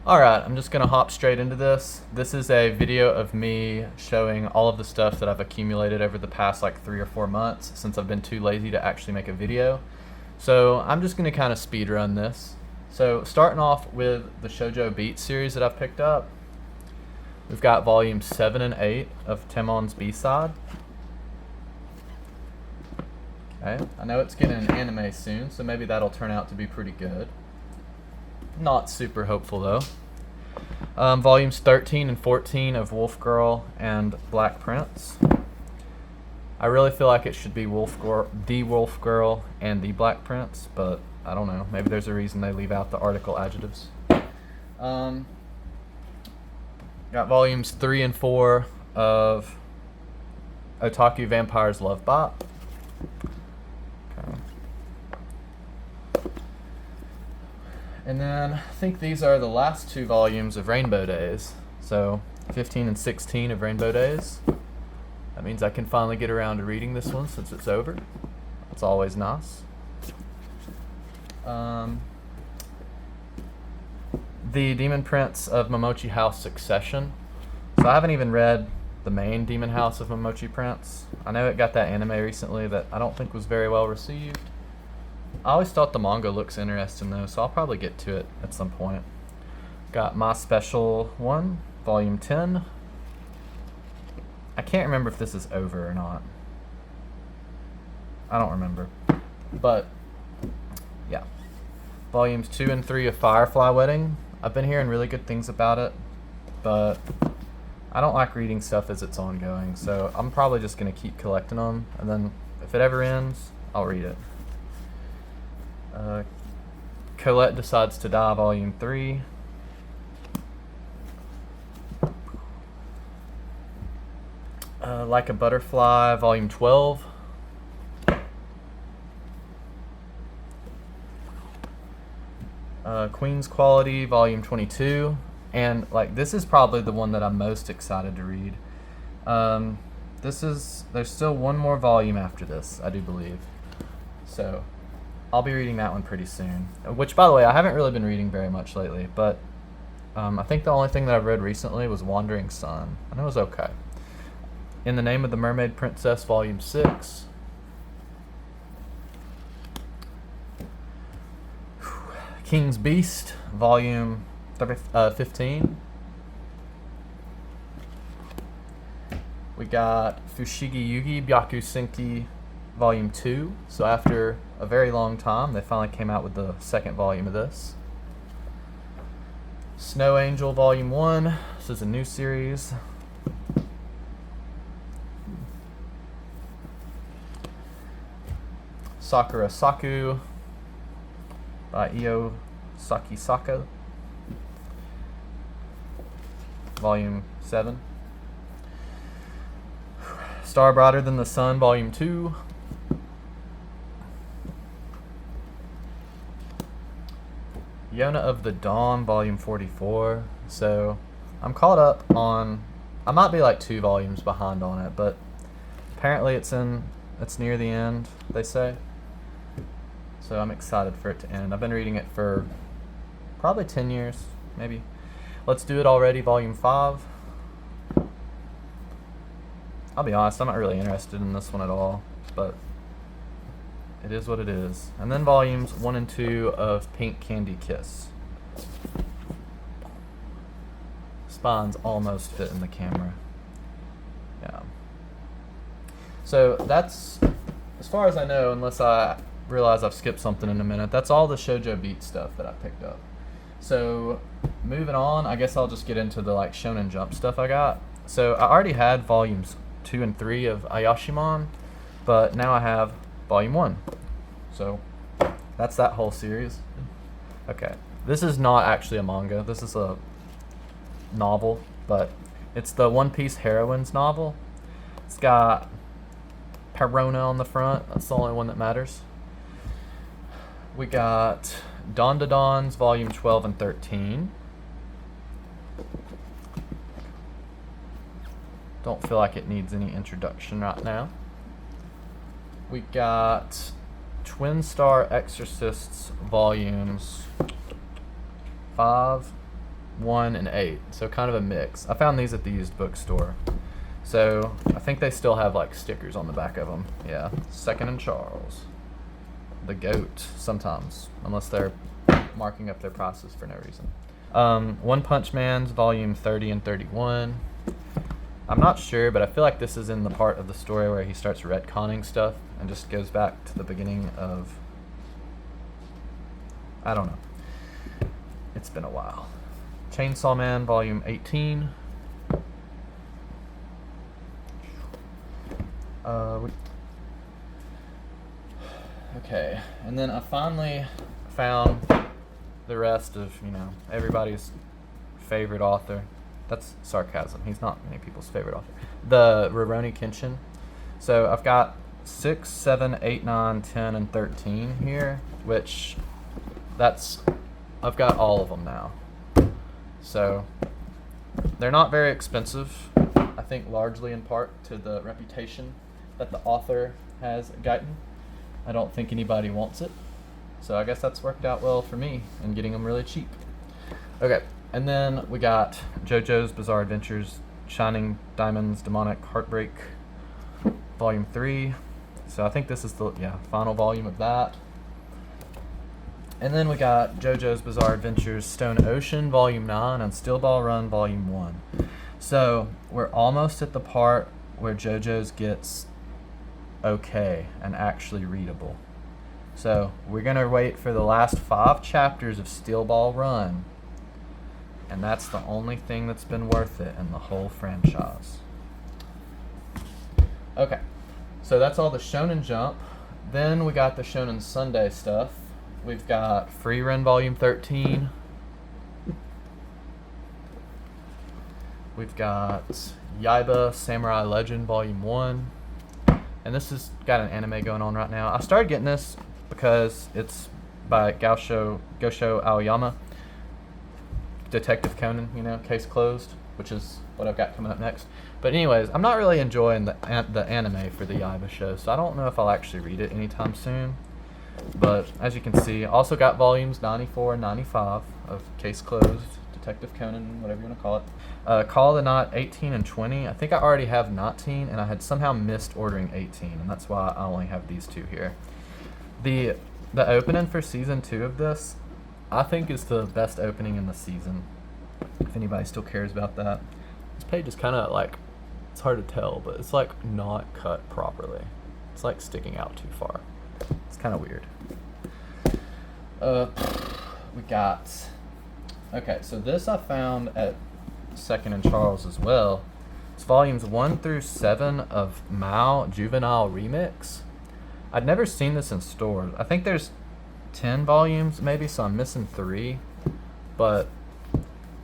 Alright, I'm just gonna hop straight into this. This is a video of me showing all of the stuff that I've accumulated over the past like 3 or 4 months since I've been too lazy to actually make a video. So I'm just gonna kind of speed run this. So starting off with the Shojo Beat series that I've picked up. We've got volumes 7 and 8 of Temon's B-side. Okay, I know it's getting an anime soon, so maybe that'll turn out to be pretty good. Not super hopeful though. Volumes 13 and 14 of Wolf Girl and Black Prince. I really feel like it should be the Wolf Girl and the Black Prince, but I don't know. Maybe there's a reason they leave out the article adjectives. Got volumes 3 and 4 of Otaku Vampire's Love Bot. And then I think these are the last 2 volumes of Rainbow Days. So 15 and 16 of Rainbow Days. That means I can finally get around to reading this one since it's over. It's always nice. The Demon Prince of Momochi House Succession. So I haven't even read the main Demon House of Momochi Prince. I know it got that anime recently that I don't think was very well received. I always thought the manga looks interesting though, so I'll probably get to it at some point. Got My Special 1, Volume 10. I can't remember if this is over or not. I don't remember. But, yeah. Volumes 2 and 3 of Firefly Wedding. I've been hearing really good things about it, but I don't like reading stuff as it's ongoing, so I'm probably just going to keep collecting them, and then if it ever ends, I'll read it. Colette Decides to Die, Volume 3. Like a Butterfly, Volume 12. Queen's Quality, Volume 22. And like this is probably the one that I'm most excited to read. There's still one more volume after this, I do believe. So I'll be reading that one pretty soon. Which, by the way, I haven't really been reading very much lately, but I think the only thing that I've read recently was Wandering Sun, and it was okay. In the Name of the Mermaid Princess, Volume 6. King's Beast, Volume 15. We got Fushigi Yugi Byaku Senki, Volume 2. So after a very long time, they finally came out with the second volume of this. Snow Angel, Volume 1. This is a new series. Sakura Saku by Io Sakisaka, Volume 7. Star Brighter Than the Sun, Volume 2. Yona of the Dawn, Volume 44. So I'm caught up on, I might be like 2 volumes behind on it, but apparently it's near the end, they say. So I'm excited for it to end. I've been reading it for probably 10 years, maybe. Let's Do It Already, Volume 5. I'll be honest, I'm not really interested in this one at all, but it is what it is. And then volumes 1 and 2 of Pink Candy Kiss. Spines almost fit in the camera. Yeah. So that's, as far as I know, unless I realize I've skipped something in a minute, that's all the Shojo Beat stuff that I picked up. So moving on, I guess I'll just get into the like Shonen Jump stuff I got. So I already had volumes 2 and 3 of Ayashimon, but now I have Volume 1. So that's that whole series. Okay, this is not actually a manga. This is a novel, but it's the One Piece Heroines novel. It's got Perona on the front. That's the only one that matters. We got Dawn to Dawns, Volume 12 and 13. Don't feel like it needs any introduction right now. We got Twin Star Exorcists, Volumes 5 1, and 8. So kind of a mix. I found these at the used bookstore. So I think they still have like stickers on the back of them. Yeah, Second and Charles. The GOAT sometimes, unless they're marking up their prices for no reason. One Punch Man's volume 30 and 31. I'm not sure, but I feel like this is in the part of the story where he starts retconning stuff and just goes back to the beginning of... I don't know. It's been a while. Chainsaw Man volume 18. Okay, and then I finally found the rest of, everybody's favorite author. That's sarcasm. He's not many people's favorite author. The Rurouni Kenshin. So I've got 6, 7, 8, 9, 10, and 13 here, which I've got all of them now. So they're not very expensive. I think largely in part to the reputation that the author has gotten. I don't think anybody wants it. So I guess that's worked out well for me in getting them really cheap. Okay, and then we got JoJo's Bizarre Adventures, Shining Diamonds, Demonic Heartbreak, Volume 3. So I think this is the final volume of that. And then we got JoJo's Bizarre Adventures, Stone Ocean, Volume 9, and Steel Ball Run, Volume 1. So we're almost at the part where JoJo's gets okay and actually readable. So we're going to wait for the last 5 chapters of Steel Ball Run, and that's the only thing that's been worth it in the whole franchise. Okay, so that's all the Shonen Jump. Then we got the Shonen Sunday stuff. We've got Free Run Volume 13. We've got Yaiba Samurai Legend Volume 1. And this has got an anime going on right now. I started getting this because it's by Gosho Aoyama. Detective Conan, case closed, which is what I've got coming up next. But anyways, I'm not really enjoying the anime for the Yaiba show, so I don't know if I'll actually read it anytime soon. But as you can see, I also got volumes 94 and 95 of Case Closed, Detective Conan, whatever you want to call it. Call of the Night 18 and 20. I think I already have 19, and I had somehow missed ordering 18, and that's why I only have these 2 here. The opening for season 2 of this, I think, is the best opening in the season, if anybody still cares about that. This page is kind of like, it's hard to tell, but it's like not cut properly. It's like sticking out too far. It's kind of weird. We got... Okay, so this I found at Second and Charles as well. It's volumes 1 through 7 of Mao Juvenile Remix. I'd never seen this in stores. I think there's 10 volumes maybe, so I'm missing 3. But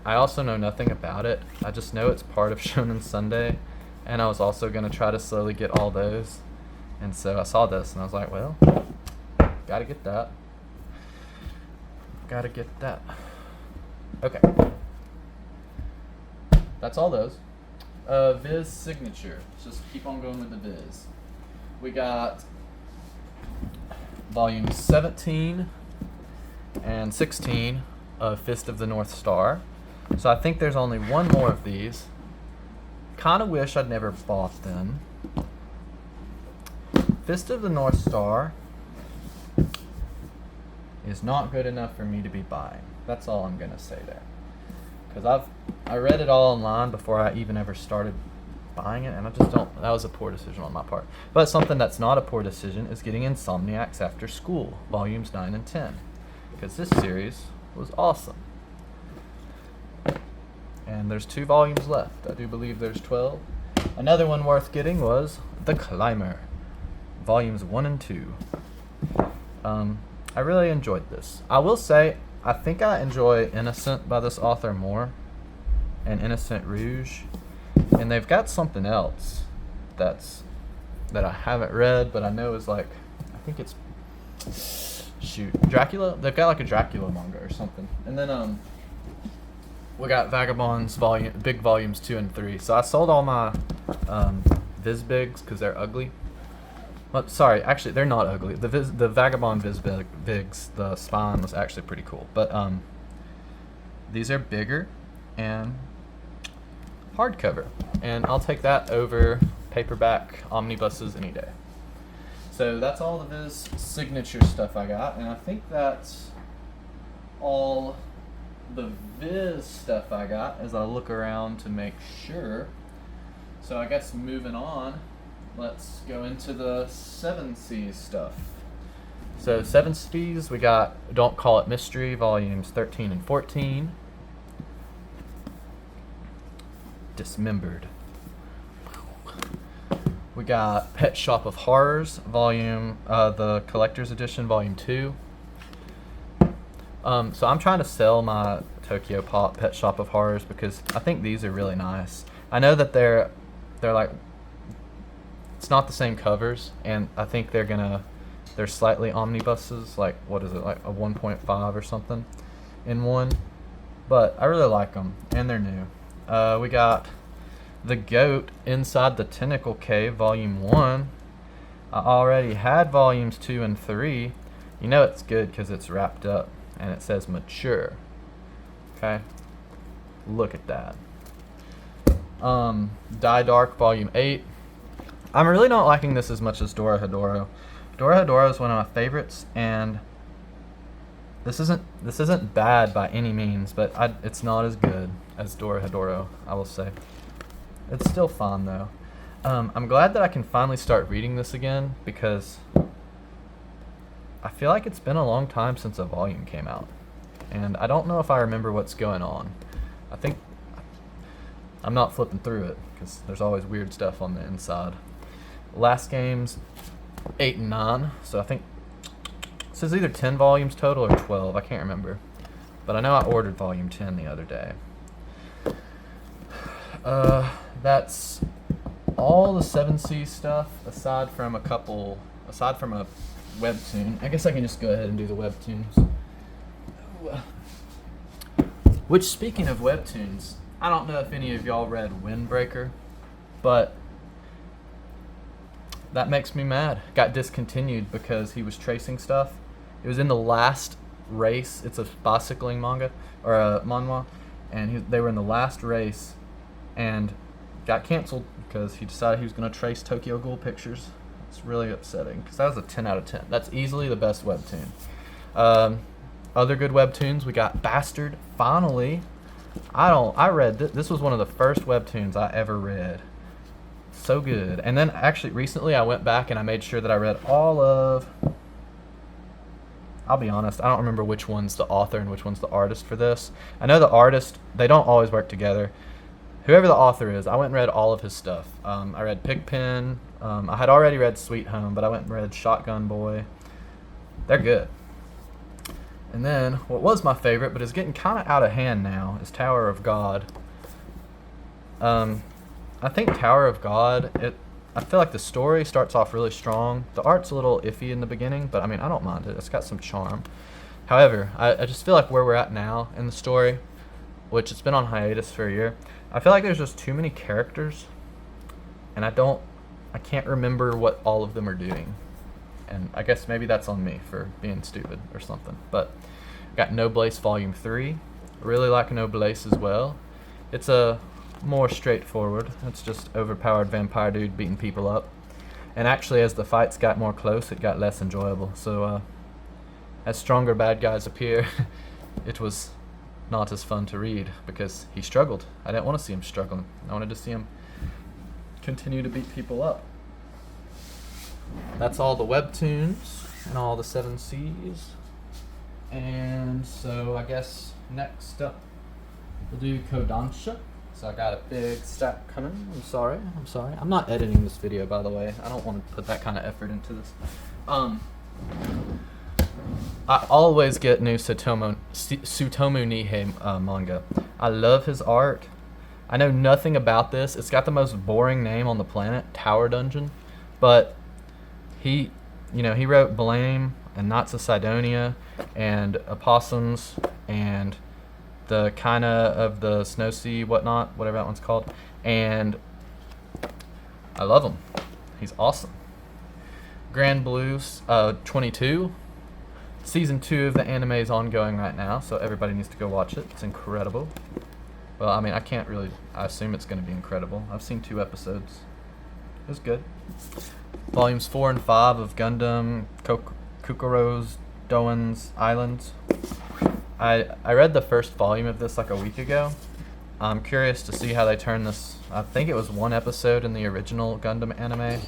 I also know nothing about it. I just know it's part of Shonen Sunday, and I was also going to try to slowly get all those. And so I saw this, and I was like, well, gotta get that. Gotta get that. Okay. That's all those. Viz Signature. Let's just keep on going with the Viz. We got volume 17 and 16 of Fist of the North Star. So I think there's only one more of these. Kind of wish I'd never bought them. Fist of the North Star is not good enough for me to be buying. That's all I'm going to say there. Because I read it all online before I even ever started buying it, and I just don't... That was a poor decision on my part. But something that's not a poor decision is getting Insomniacs After School, volumes 9 and 10. Because this series was awesome. And there's 2 volumes left. I do believe there's 12. Another one worth getting was The Climber, volumes 1 and 2. I really enjoyed this. I will say, I think I enjoy Innocent by this author more, and Innocent Rouge. And they've got something else that I haven't read, but I know is like, I think it's, Dracula? They've got like a Dracula manga or something. And then we got Vagabonds big volumes 2 and 3. So I sold all my Viz Bigs because they're ugly. Well, sorry, actually they're not ugly. The Vagabond Viz Bigs, the spine was actually pretty cool. But these are bigger and hardcover. And I'll take that over paperback omnibuses any day. So that's all the Viz Signature stuff I got, and I think that's all the Viz stuff I got as I look around to make sure. So I guess moving on, let's go into the 7Cs stuff. So 7Cs, we got Don't Call It Mystery, volumes 13 and 14. Dismembered. We got Pet Shop of Horrors, the collector's edition, volume 2. So I'm trying to sell my Tokyo Pop Pet Shop of Horrors because I think these are really nice. I know that they're like, it's not the same covers, and I think they're slightly omnibuses, like, what is it, like a 1.5 or something in one. But I really like them, and they're new. We got The Goat Inside the Tentacle Cave, volume 1. I already had volumes 2 and 3. You know it's good because it's wrapped up, and it says mature. Okay? Look at that. Die Dark, volume 8. I'm really not liking this as much as Dora Hedoro. Dora Hedoro is one of my favorites, and this isn't bad by any means, but it's not as good as Dora Hedoro, I will say. It's still fun though. I'm glad that I can finally start reading this again because I feel like it's been a long time since a volume came out, and I don't know if I remember what's going on. I think I'm not flipping through it because there's always weird stuff on the inside. Last Games 8 and 9, so I think it says either 10 volumes total or 12, I can't remember. But I know I ordered volume 10 the other day. That's all the 7C stuff aside from a Webtoon. I guess I can just go ahead and do the Webtoons. Which, speaking of Webtoons, I don't know if any of y'all read Windbreaker, but that makes me mad. Got discontinued because he was tracing stuff. It was in the last race. It's a bicycling manga, or a manhwa, and they were in the last race and got canceled because he decided he was going to trace Tokyo Ghoul pictures. It's really upsetting because that was a 10 out of 10. That's easily the best Webtoon. Other good Webtoons, we got Bastard, finally. I read this was one of the first Webtoons I ever read. So good. And then actually recently I went back and I made sure that I read all of, I'll be honest, I don't remember which one's the author and which one's the artist for this. I know the artist, they don't always work together. Whoever the author is, I went and read all of his stuff. I read Pigpen. I had already read Sweet Home, but I went and read Shotgun Boy. They're good. And then, what was my favorite, but is getting kind of out of hand now, is Tower of God. I think Tower of God, I feel like the story starts off really strong. The art's a little iffy in the beginning, but I mean, I don't mind it. It's got some charm. However, I just feel like where we're at now in the story, which it's been on hiatus for a year, I feel like there's just too many characters, and I can't remember what all of them are doing. And I guess maybe that's on me for being stupid or something. But got Noblesse Volume 3. Really like Noblesse as well. It's a more straightforward. It's just overpowered vampire dude beating people up. And actually, as the fights got more close, it got less enjoyable. So as stronger bad guys appear, it was not as fun to read because he struggled. I didn't want to see him struggling. I wanted to see him continue to beat people up. That's all the Webtoons and all the 7Cs. And so I guess next up we'll do Kodansha. So I got a big stack coming. I'm sorry. I'm not editing this video, by the way. I don't want to put that kind of effort into this. I always get new Tsutomu Nihei manga. I love his art. I know nothing about this. It's got the most boring name on the planet, Tower Dungeon. But he wrote Blame and Knots of Sidonia and Opossums and the Kinda of the Snow Sea, whatever that one's called. And I love him. He's awesome. Grand Blues 22. Season 2 of the anime is ongoing right now, so everybody needs to go watch it. It's incredible. Well, I mean, I can't really. I assume it's going to be incredible. I've seen 2 episodes. It was good. Volumes 4 and 5 of Gundam Kukuro's Doan's Islands. I read the first volume of this like a week ago. I'm curious to see how they turn this. I think it was 1 episode in the original Gundam anime,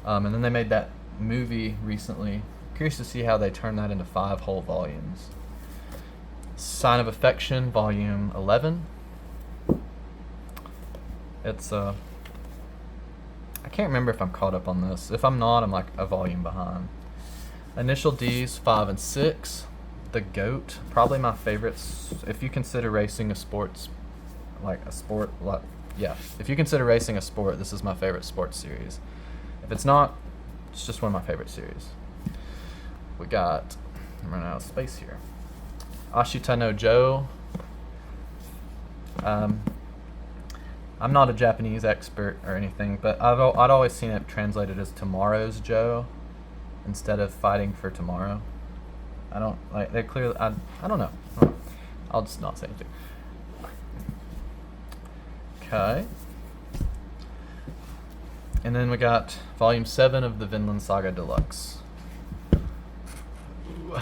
and then they made that movie recently. Curious to see how they turn that into 5 whole volumes. Sign of Affection, Volume 11. It's I can't remember if I'm caught up on this. If I'm not, I'm like a volume behind. Initial D's 5 and 6. The GOAT, probably my favorites. If you consider racing a sports, like a sport, like, yeah. If you consider racing a sport, this is my favorite sports series. If it's not, it's just one of my favorite series. We got, I'm running out of space here. Ashita no Joe. I'm not a Japanese expert or anything, but I'd always seen it translated as Tomorrow's Joe instead of Fighting for Tomorrow. I don't like. They're clearly. I don't know. I'll just not say anything. Okay. And then we got Volume 7 of the Vinland Saga Deluxe. I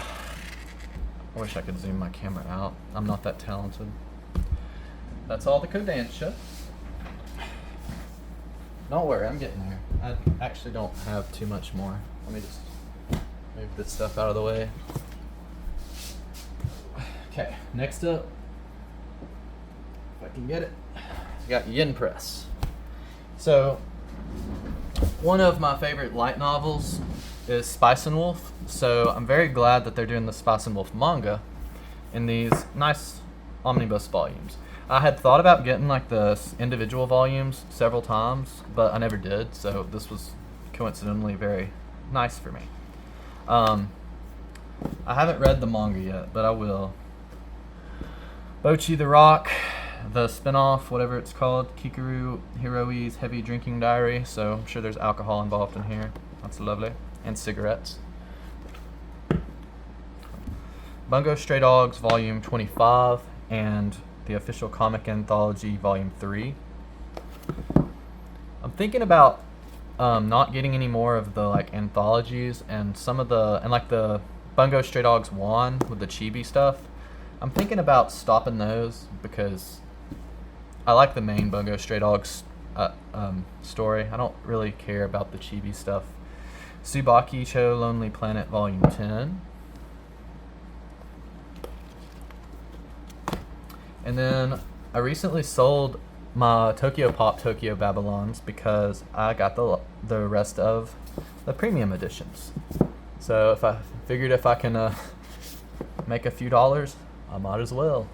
wish I could zoom my camera out. I'm not that talented. That's all the Kodansha. Don't worry, I'm getting there. I actually don't have too much more. Let me just move this stuff out of the way. Okay, next up, if I can get it, we got Yen Press. So, one of my favorite light novels is Spice and Wolf, so I'm very glad that they're doing the Spice and Wolf manga in these nice omnibus volumes. I had thought about getting like the individual volumes several times, but I never did, so this was coincidentally very nice for me. I haven't read the manga yet, but I will. Bochi the Rock, the spinoff, whatever it's called, Kikaru Hiroi's Heavy Drinking Diary, so I'm sure there's alcohol involved in here. That's lovely. And cigarettes. Bungo Stray Dogs, Volume 25, and the official comic anthology, Volume 3. I'm thinking about not getting any more of the like anthologies and some of the, and like the Bungo Stray Dogs 1 with the chibi stuff. I'm thinking about stopping those because I like the main Bungo Stray Dogs story. I don't really care about the chibi stuff. Tsubaki Cho Lonely Planet Volume 10. And then I recently sold my Tokyo Pop Tokyo Babylons because I got the rest of the premium editions. So if I figured if I can make a few dollars, I might as well.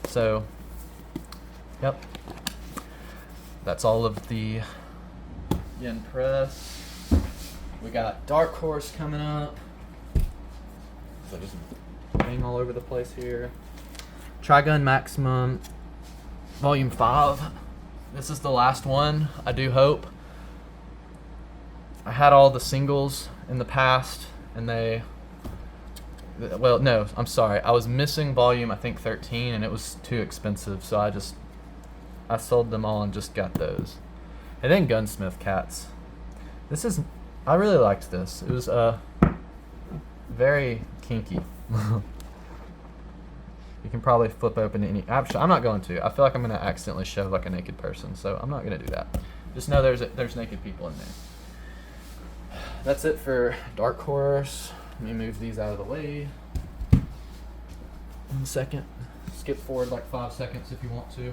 So, yep. That's all of the Yen Press. We got Dark Horse coming up. So just bang all over the place here. Trigun Maximum, Volume 5. This is the last one, I do hope. I had all the singles in the past, and well, no, I'm sorry. I was missing volume, I think 13, and it was too expensive, so I sold them all and just got those. And then Gunsmith Cats. I really liked this. It was very kinky. You can probably flip open any. Actually, I'm not going to. I feel like I'm going to accidentally show like a naked person, so I'm not going to do that. Just know there's naked people in there. That's it for Dark Horse. Let me move these out of the way. 1 second. Skip forward like 5 seconds if you want to.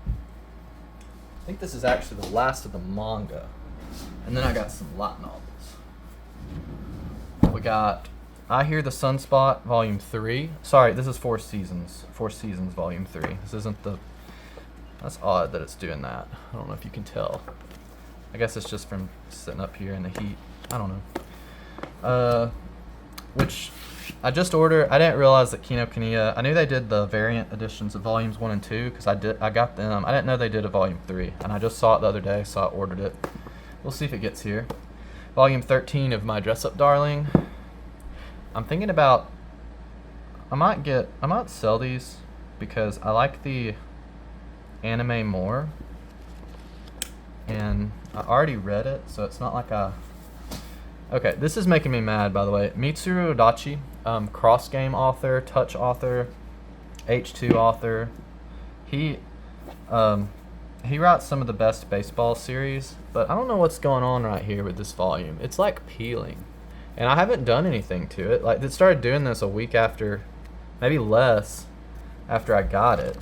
I think this is actually the last of the manga. And then I got some light novels. We got I Hear the Sunspot, Volume 3. Sorry, this is Four Seasons. Four Seasons, Volume 3. This isn't the... That's odd that it's doing that. I don't know if you can tell. I guess it's just from sitting up here in the heat. I don't know. Which I just ordered. I didn't realize that Kinokuniya... I knew they did the variant editions of Volumes 1 and 2 because I got them. I didn't know they did a Volume 3. And I just saw it the other day, so I ordered it. We'll see if it gets here. Volume 13 of My Dress Up Darling. I'm thinking about, I might sell these because I like the anime more, and I already read it, so it's not like I... Okay, this is making me mad, by the way. Mitsuru Odachi, cross game author, touch author, H2 author. He writes some of the best baseball series, but I don't know what's going on right here with this volume. It's like peeling, and I haven't done anything to it. Like, it started doing this a week after, maybe less, after I got it.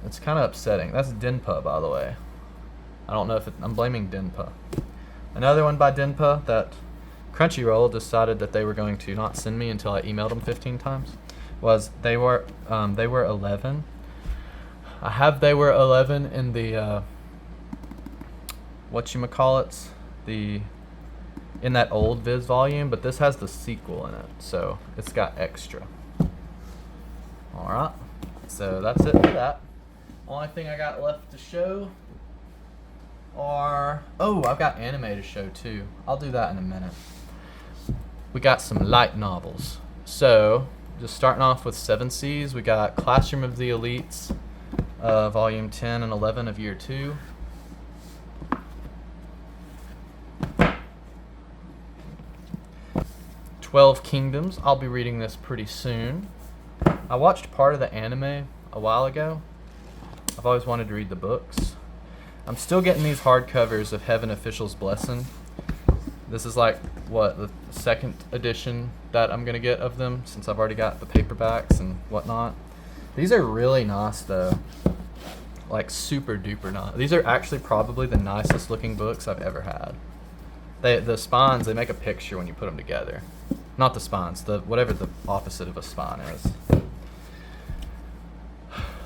It's kind of upsetting. That's Denpa, by the way. I don't know if I'm blaming Denpa. Another one by Denpa that Crunchyroll decided that they were going to not send me until I emailed them 15 times was They Were 11. I have They Were 11 in the whatchamacallits, in that old Viz volume, but this has the sequel in it, so it's got extra. Alright, so that's it for that. Only thing I got left to show are... Oh, I've got anime to show too. I'll do that in a minute. We got some light novels. So, just starting off with 7 Cs, we got Classroom of the Elites, Volume 10 and 11 of Year 2. "12 Kingdoms." I'll be reading this pretty soon. I watched part of the anime a while ago. I've always wanted to read the books. I'm still getting these hardcovers of Heaven Official's Blessing. This is like, what, the 2nd edition that I'm going to get of them, since I've already got the paperbacks and whatnot. These are really nice, though. Like, super duper nice. These are actually probably the nicest looking books I've ever had. The spines, they make a picture when you put them together. Not the spines, whatever the opposite of a spine is.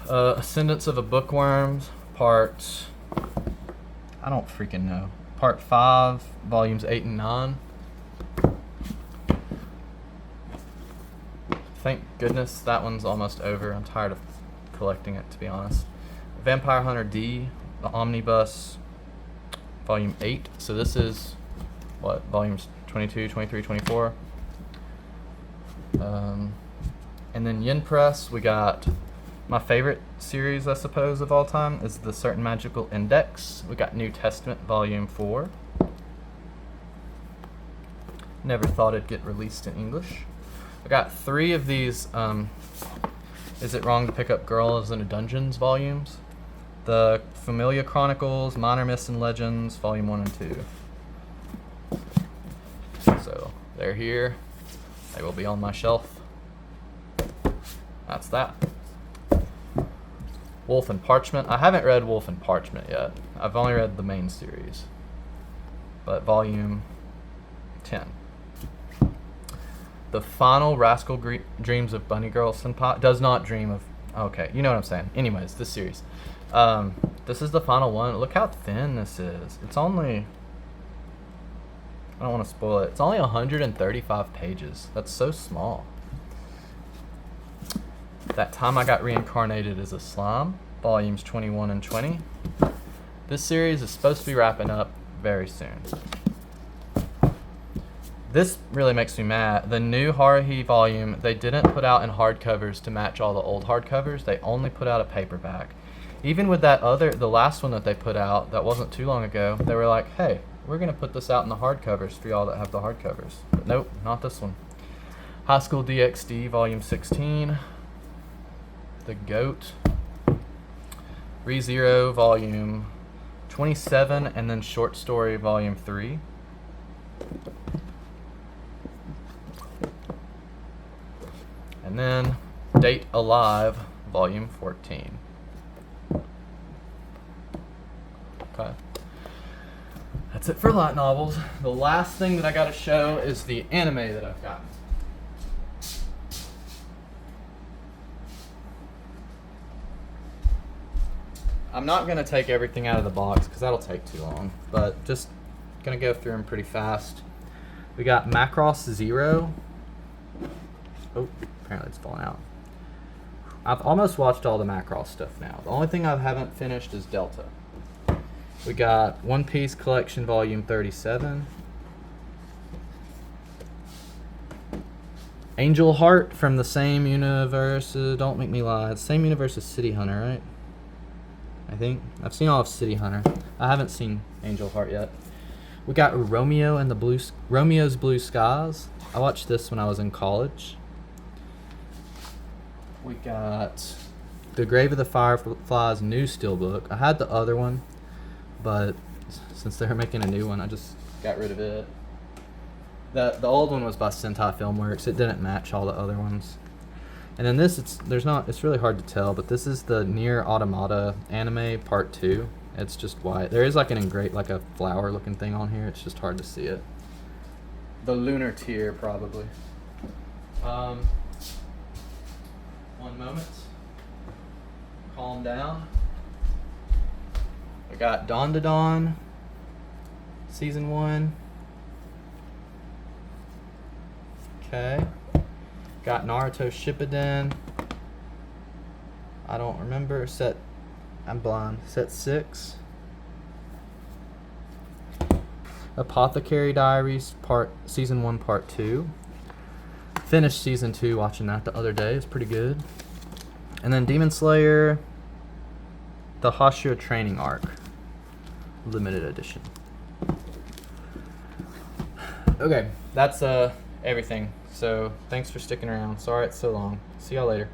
Ascendance of a Bookworm, part... I don't freaking know. Part 5, volumes 8 and 9. Thank goodness that one's almost over. I'm tired of collecting it, to be honest. Vampire Hunter D, the Omnibus, volume 8. So this is, what, volumes 22, 23, 24. And then Yen Press, we got my favorite series, I suppose, of all time is the Certain Magical Index. We got New Testament, volume 4. Never thought it'd get released in English. I got 3 of these Is It Wrong to Pick Up Girls in a Dungeons volumes. The Familia Chronicles, Minor Myths and Legends, volume 1 and 2. So they're here. They will be on my shelf. That's that. Wolf and Parchment. I haven't read Wolf and Parchment yet. I've only read the main series. But volume 10. The Final Rascal Dreams of Bunny Girl Senpai. Does not dream of... Okay, you know what I'm saying. Anyways, this series. This is the final one. Look how thin this is. It's only... I don't want to spoil it. It's only 135 pages. That's so small. That Time I Got Reincarnated as a Slime, volumes 21 and 20. This series is supposed to be wrapping up very soon. This really makes me mad. The new Haruhi volume, they didn't put out in hardcovers to match all the old hardcovers. They only put out a paperback. Even with that the last one that they put out, that wasn't too long ago, they were like, hey, we're going to put this out in the hardcovers for y'all that have the hardcovers. But nope, not this one. High School DxD, volume 16. The Goat. ReZero, volume 27, and then Short Story, volume 3. And then Date Alive, volume 14. Okay. That's it for light novels. The last thing that I gotta show is the anime that I've gotten. I'm not gonna take everything out of the box because that'll take too long, but just gonna go through them pretty fast. We got Macross Zero. Oh, apparently it's falling out. I've almost watched all the Macross stuff now. The only thing I haven't finished is Delta. We got One Piece Collection Volume 37. Angel Heart from the same universe. Don't make me lie. It's the same universe as City Hunter, right? I think. I've seen all of City Hunter. I haven't seen Angel Heart yet. We got Romeo's Blue Skies. I watched this when I was in college. We got The Grave of the Fireflies new steelbook. I had the other one, but since they're making a new one, I just got rid of it. The old one was by Sentai Filmworks. It didn't match all the other ones. And then this, it's really hard to tell, but this is the Nier Automata anime part 2. It's just white. There is like a flower looking thing on here. It's just hard to see it. The Lunar Tear, probably. One moment. Calm down. We got Dawn to Dawn, Season 1. Okay. Got Naruto Shippuden. I don't remember. I'm blind. Set 6. Apothecary Diaries Season 1 Part 2. Finished Season 2 watching that the other day. It's pretty good. And then Demon Slayer, the Hashira Training Arc. Limited edition. Okay, that's everything. So thanks for sticking around. Sorry it's so long. See y'all later.